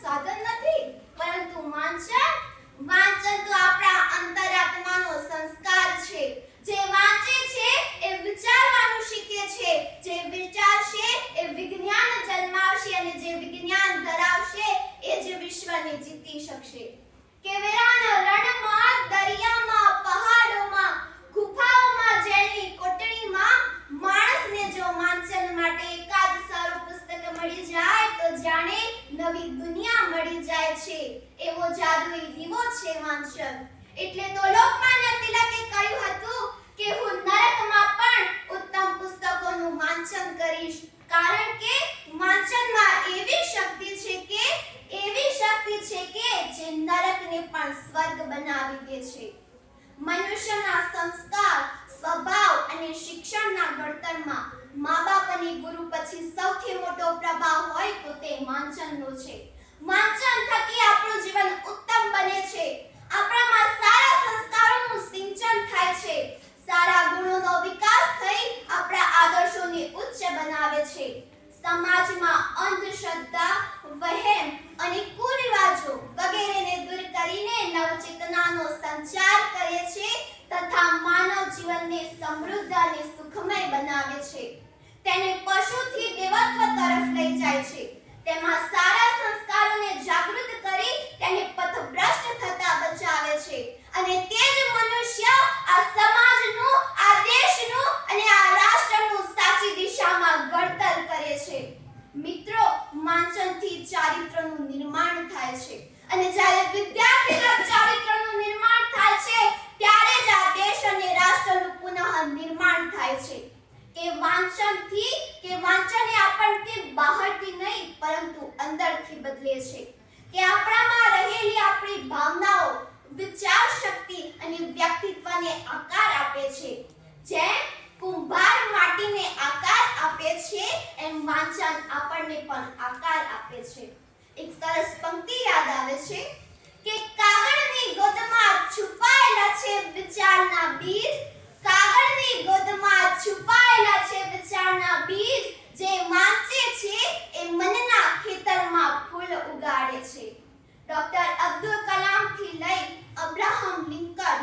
સાધન નથી, પરંતુ વાંચન તો આપણા અંતરાત્માનો સંસ્કાર છે. જે વાંચે છે એ વિચારવાનું શીખે છે, જે વિચારશે એ વિજ્ઞાન જન્માવશે, અને જે વિજ્ઞાન ધરાવશે એ જ વિશ્વને જીતી શકશે. કેવરાના રણમાં, દરિયામાં, પહાડોમાં, ગુફાઓમાં, જેલની કોટડીમાં માણસને જો વાંચન માટે એકાદ સારું પુસ્તક મળી જાય તો જાણે નવી દુનિયા મળી જાય છે. એવો જાદુઈ દીવો છે વાંચન. એટલે તો લોકમાન્ય તિલકે કહ્યું હતું કે હું નરકમાં પણ ઉત્તમ પુસ્તકોનું વાંચન કરીશ, કારણ કે વાંચનમાં એવી શક્તિ છે કે જે નરકને પણ સ્વર્ગ બનાવી દે છે. મનુષ્યના સંસ્કાર, સ્વભાવ અને શિક્ષણના ઘડતરમાં મા-બાપ અને ગુરુ પછી સૌથી મોટો પ્રભાવ હોય તો તે વાંચનનો છે. વાંચન થકી આપણું જીવન ઉત્તમ બને છે. આપણામાં સારા સંસ્કારોનું સિંચન થાય છે. સારા ગુણોનો વિકાસ થઈ આપણા આદર્શોને ઉચ્ચ બનાવે છે. સમાજમાં અંધશ્રદ્ધા, વહેમ અને કુરિવાજો વગેરેને દૂર કરીને નવચેતનાનો સંચાર કરે છે તથા માનવ જીવનને સમૃદ્ધ અને સુખમય બનાવે છે. તેને પશુથી દેવત્વ તરફ લઈ જાય છે. તેમાં સારા સંસ્કારોને જાગૃત કરી તેને પથભ્રષ્ટ થતા બચાવે છે. અને તે જ મનુષ્ય આ સમાજનું, આ દેશનું અને આ રાષ્ટ્રનું સાચી દિશામાં ઘડતર કરે છે. મિત્રો, વાંચનથી ચારિત્રનું નિર્માણ થાય છે, અને જ્યારે વિદ્યાર્થીના ચારિત્રનું નિર્માણ થાય છે ત્યારે જ આ દેશ અને રાષ્ટ્રનું પુનઃ નિર્માણ થાય છે. કે વાંચન એ આપણને બહારથી નહીં પરંતુ અંદરથી બદલે છે. કે આપણામાં રહેલી આપણી ભાવનાઓ, વિચાર શક્તિ અને વ્યક્તિત્વને આકાર આપે છે. જેમ કુંભાર માટીને આકાર આપે છે, એમ વાંચન આપણને પણ આકાર આપે છે. એક સરસ પંક્તિ યાદ આવે છે કે કાગળની ગોદમાં છુપાયેલા છે વિચારના બીજ. કાગળની ગોદમાં છુપાયેલા છે વિચારના બીજ. જે વાંચે છે એ મનના ખેતરમાં ફૂલ ઉગાડે છે. ડોક્ટર અબ્દુલ કલામ થી લઈ અબ્રાહમ લિંકન,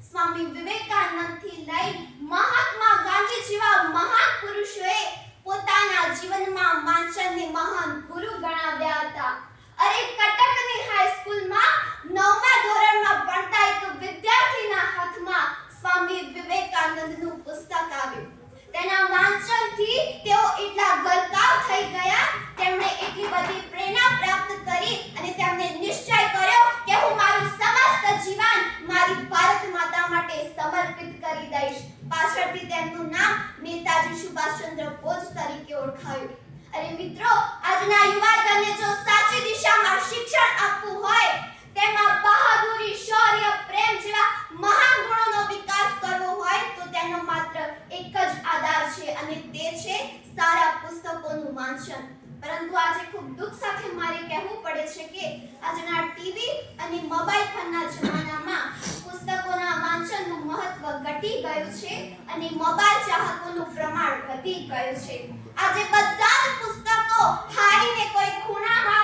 સ્વામી વિવેકાનંદ થી લઈ મહાત્મા ગાંધી જેવા મહાન પુરુષોએ પોતાના જીવનમાં વાંચનને મહાન ગુરુ ગણાવ્યા હતા. અરે, કટકની હાઈસ્કૂલમાં 9મા ધોરણમાં ભણતા એક વિદ્યાર્થીના હાથમાં સ્વામી વિવેકાનંદનું પુસ્તક આવ્યું. તેના વાંચનથી તેઓ એટલા ગરકાવ થઈ ગયા, તેમણે એટલી બધી પ્રેરણા પ્રાપ્ત કરી અને તેમણે નિશ્ચય કર્યો કે હું મારું સમસ્ત જીવન મારી ભારત માતા માટે સમર્પિત કરી દઈશ. પાછળથી તેમનું નામ નેતાજી સુભાષચંદ્ર બોઝ તરીકે ઓળખાયું. અરે મિત્રો, આજના યુવાધનને જો સાચી દિશામાં શિક્ષણ આપવું હોય, તેમાં બહાદુરી, શૌર્ય, પ્રેમ જેવા મહાન ગુણોનો વિકાસ કરવો હોય તો તેનો માત્ર એક જ આધાર છે, અને તે છે સારા પુસ્તકોનું વાંચન. પરંતુ આજે ખૂબ દુઃખ સાથે મારે કહેવું પડે છે કે આજના ટીવી અને મોબાઈલ ફોનના જમાનામાં પુસ્તકોના વાંચનનું મહત્વ ઘટી ગયું છે અને મોબાઈલ ચાહકોનું પ્રમાણ વધી ગયું છે. આજે બધા જ પુસ્તકો હારીને કોઈ ખૂણામાં